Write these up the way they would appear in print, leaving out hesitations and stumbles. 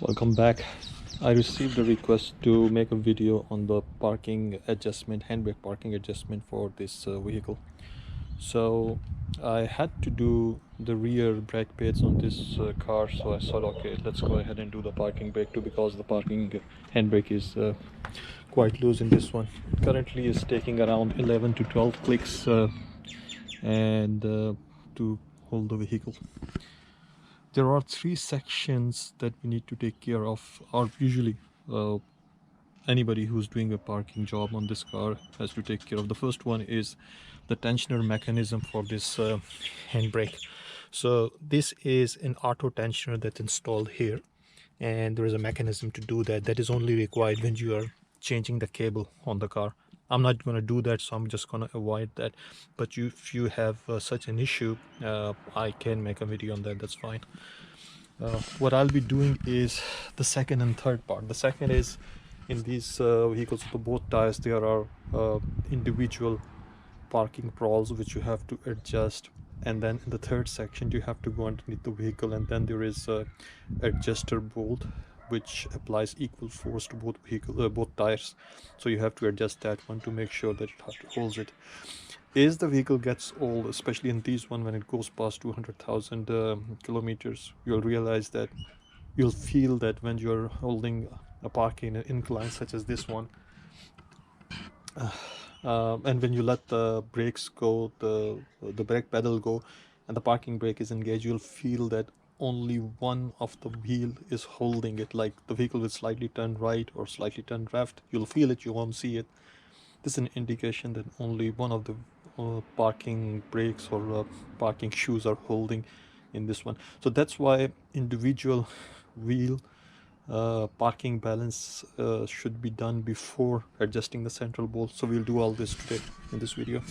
Welcome back. I received a request to make a video on the parking adjustment, handbrake parking adjustment for this vehicle. So I had to do the rear brake pads on this car, so I thought, okay, let's go ahead and do the parking brake too, because the parking handbrake is quite loose in this one. Currently is taking around 11 to 12 clicks and to hold the vehicle. There are three sections that we need to take care of, or usually anybody who's doing a parking job on this car has to take care of. The first one is the tensioner mechanism for this handbrake. So this is an auto tensioner that's installed here, and there is a mechanism to do that. That is only required when you are changing the cable on the car. I'm not going to do that, so I'm just going to avoid that. But if you have such an issue, I can make a video on that. That's fine. What I'll be doing is the second and third part. The second is in these vehicles with both tires, there are individual parking prows which you have to adjust, and then in the third section you have to go underneath the vehicle, and then there is a adjuster bolt which applies equal force to both tires. So you have to adjust that one to make sure that it holds it. As the vehicle gets old, especially in these one, when it goes past 200,000 kilometers, you'll realize that you'll feel that when you're holding a parking incline such as this one, and when you let the brakes go, the brake pedal go, and the parking brake is engaged, you'll feel that only one of the wheel is holding it. Like the vehicle will slightly turn right or slightly turn left, you'll feel it, you won't see it. This is an indication that only one of the parking brakes or parking shoes are holding in this one. So that's why individual wheel parking balance should be done before adjusting the central bolt. So we'll do all this today in this video.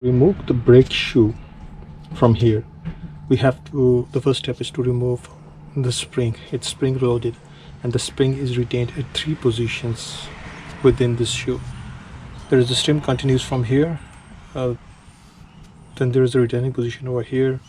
Remove the brake shoe from here. The first step is to remove the spring. It's spring loaded and the spring is retained at 3 positions within this shoe. There is the stem continues from here, then there is a retaining position over here,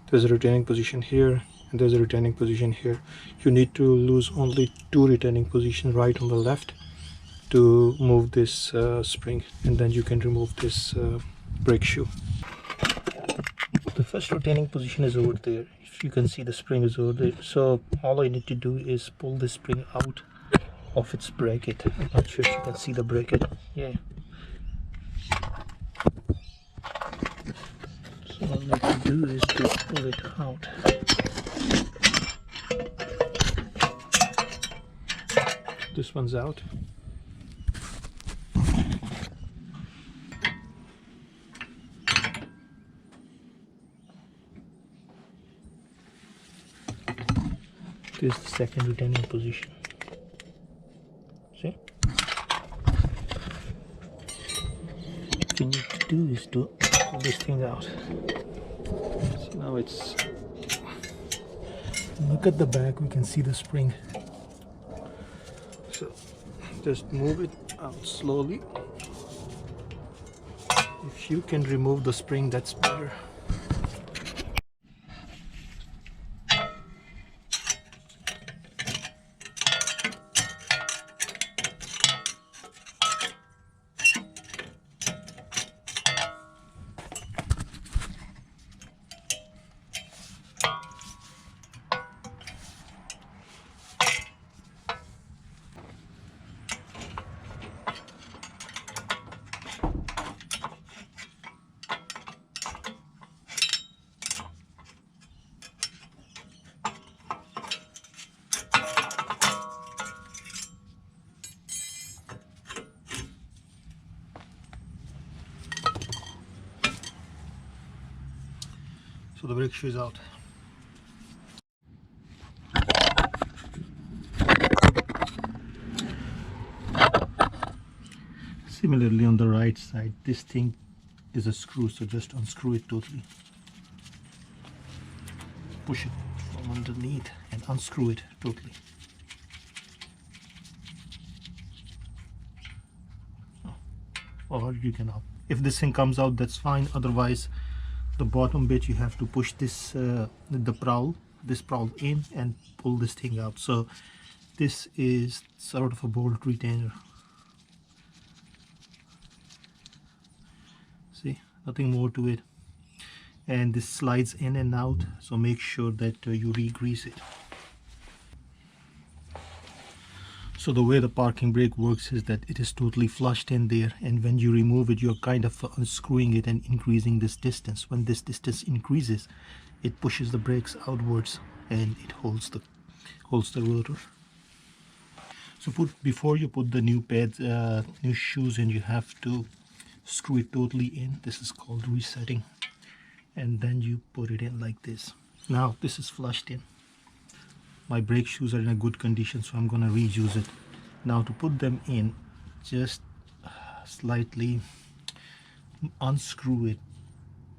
there's a retaining position here, and there's a retaining position here. You need to lose only 2 retaining positions, right on the left, to move this spring, and then you can remove this brake shoe. The first retaining position is over there. If you can see, the spring is over there. So all I need to do is pull this spring out of its bracket. I'm not sure if you can see the bracket. Yeah. So all I need to do is to pull it out. This one's out. This is the second retaining position. See? What you need to do is to pull this thing out. So now it's... Look at the back, we can see the spring. So just move it out slowly. If you can remove the spring, that's better. So the brake shoe is out. Similarly, on the right side, this thing is a screw, so just unscrew it totally. Push it from underneath and unscrew it totally. Or you can, if this thing comes out, that's fine. Otherwise, the bottom bit, you have to push this this prowl in and pull this thing out. So this is sort of a bolt retainer. See, nothing more to it, and this slides in and out, so make sure that you re-grease it. So the way the parking brake works is that it is totally flushed in there, and when you remove it, you're kind of unscrewing it and increasing this distance. When this distance increases, it pushes the brakes outwards and it holds the rotor. So before you put the new pads, new shoes in, you have to screw it totally in. This is called resetting, and then you put it in like this. Now this is flushed in. My brake shoes are in a good condition, so I'm gonna reuse it. Now to put them in, just slightly unscrew it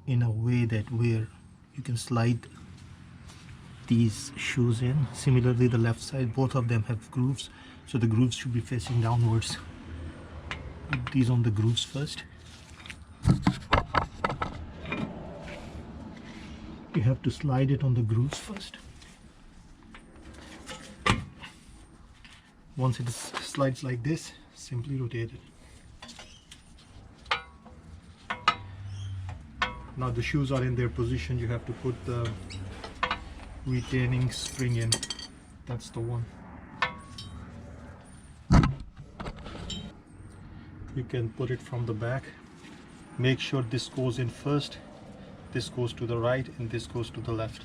in a way that where you can slide these shoes in. Similarly, the left side, both of them have grooves, so the grooves should be facing downwards. Put these on the grooves first. You have to slide it on the grooves first. Once it slides like this, simply rotate it. Now the shoes are in their position. You have to put the retaining spring in. That's the one. You can put it from the back. Make sure this goes in first, this goes to the right, and this goes to the left.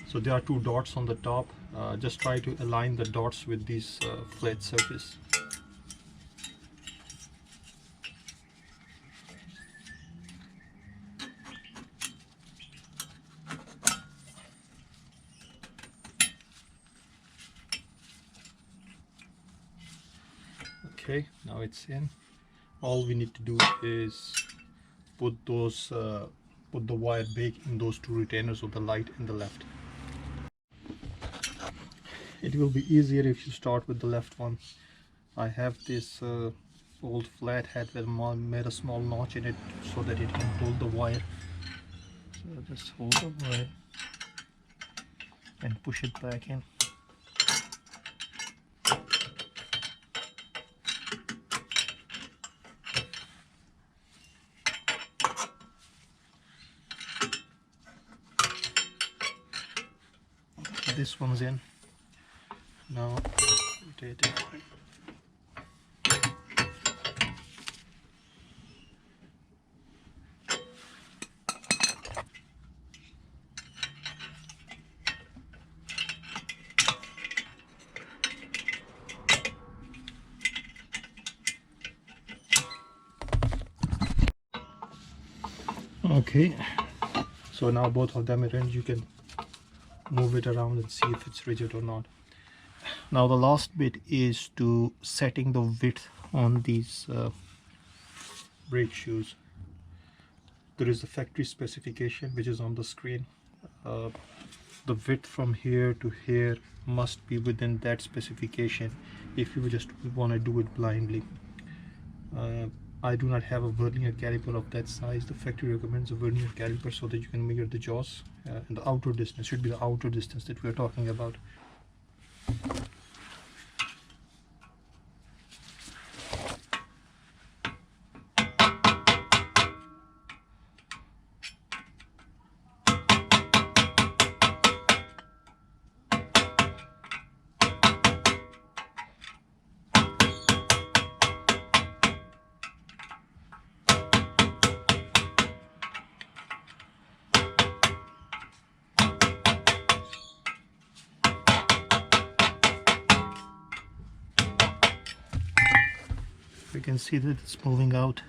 So there are 2 dots on the top. Just try to align the dots with this flat surface. Now it's in. All we need to do is put the wire back in those two retainers of the light and the left. It will be easier if you start with the left one. I have this old flathead that made a small notch in it so that it can hold the wire. So just hold the wire and push it back in. This one's in. Now rotate it. Okay, so now both of them are in. You can move it around and see if it's rigid or not. Now the last bit is to setting the width on these brake shoes. There is a factory specification which is on the screen. The width from here to here must be within that specification if you just want to do it blindly. I do not have a vernier caliper of that size. The factory recommends a vernier caliper so that you can measure the jaws, and the outer distance should be the outer distance that we are talking about. We can see that it's moving out.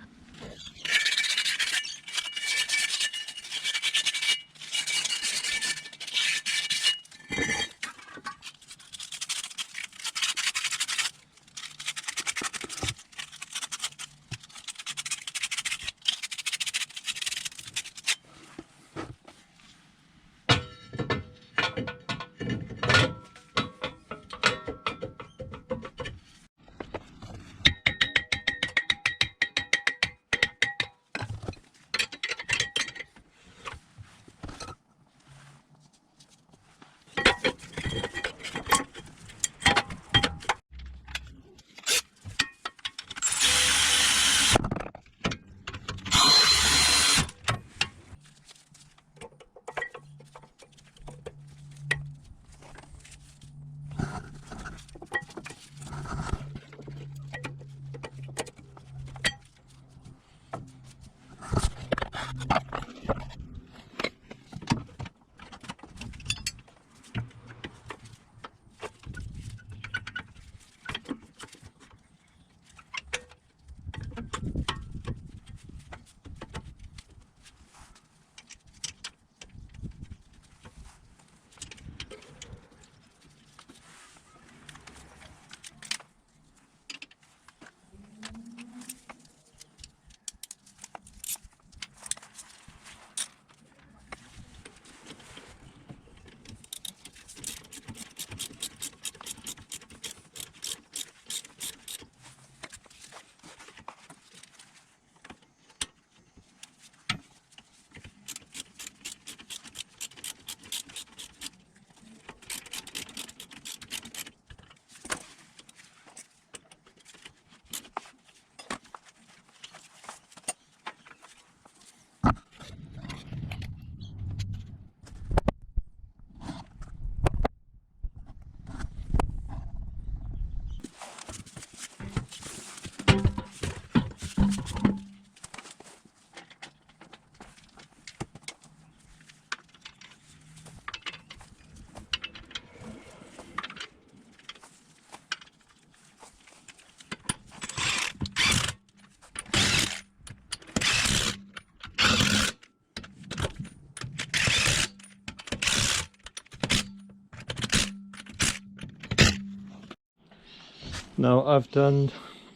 Now I've done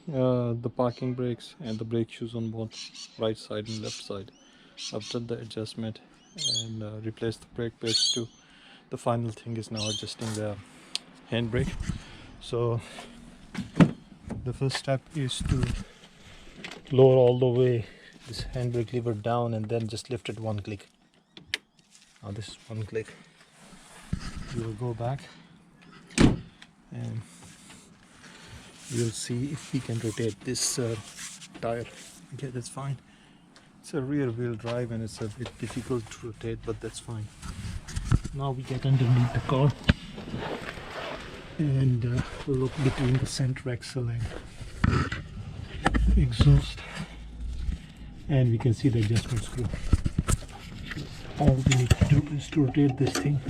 the parking brakes and the brake shoes on both right side and left side. I've done the adjustment and replaced the brake pads too. The final thing is now adjusting the handbrake. So the first step is to lower all the way this handbrake lever down and then just lift it one click. Now this is one click. We will go back and we'll see if we can rotate this tire. Okay, that's fine. It's a rear wheel drive and it's a bit difficult to rotate, but that's fine. Now we get underneath the car and we'll look between the center axle and exhaust, and we can see the adjustment screw. All we need to do is to rotate this thing.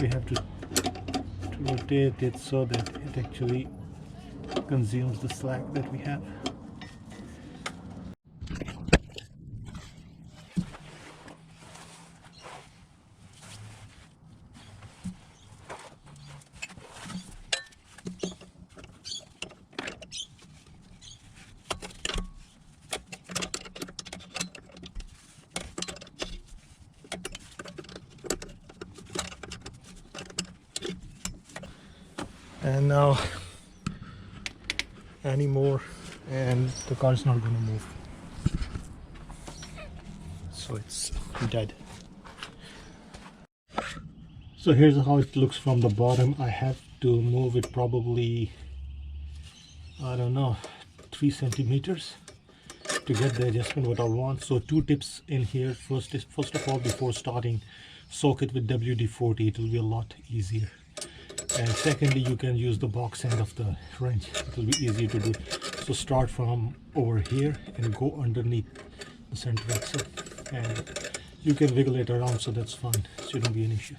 We have to rotate it so that it actually consumes the slack that we have. And now any more and the car is not going to move, so it's dead. So here's how it looks from the bottom. I have to move it probably, I don't know, 3 centimeters to get the adjustment what I want. So 2 tips in here. First of all, before starting, soak it with WD-40. It will be a lot easier. And secondly, you can use the box end of the wrench. It will be easier to do. So start from over here and go underneath the center axle, and you can wiggle it around, so that's fine. Shouldn't be an issue.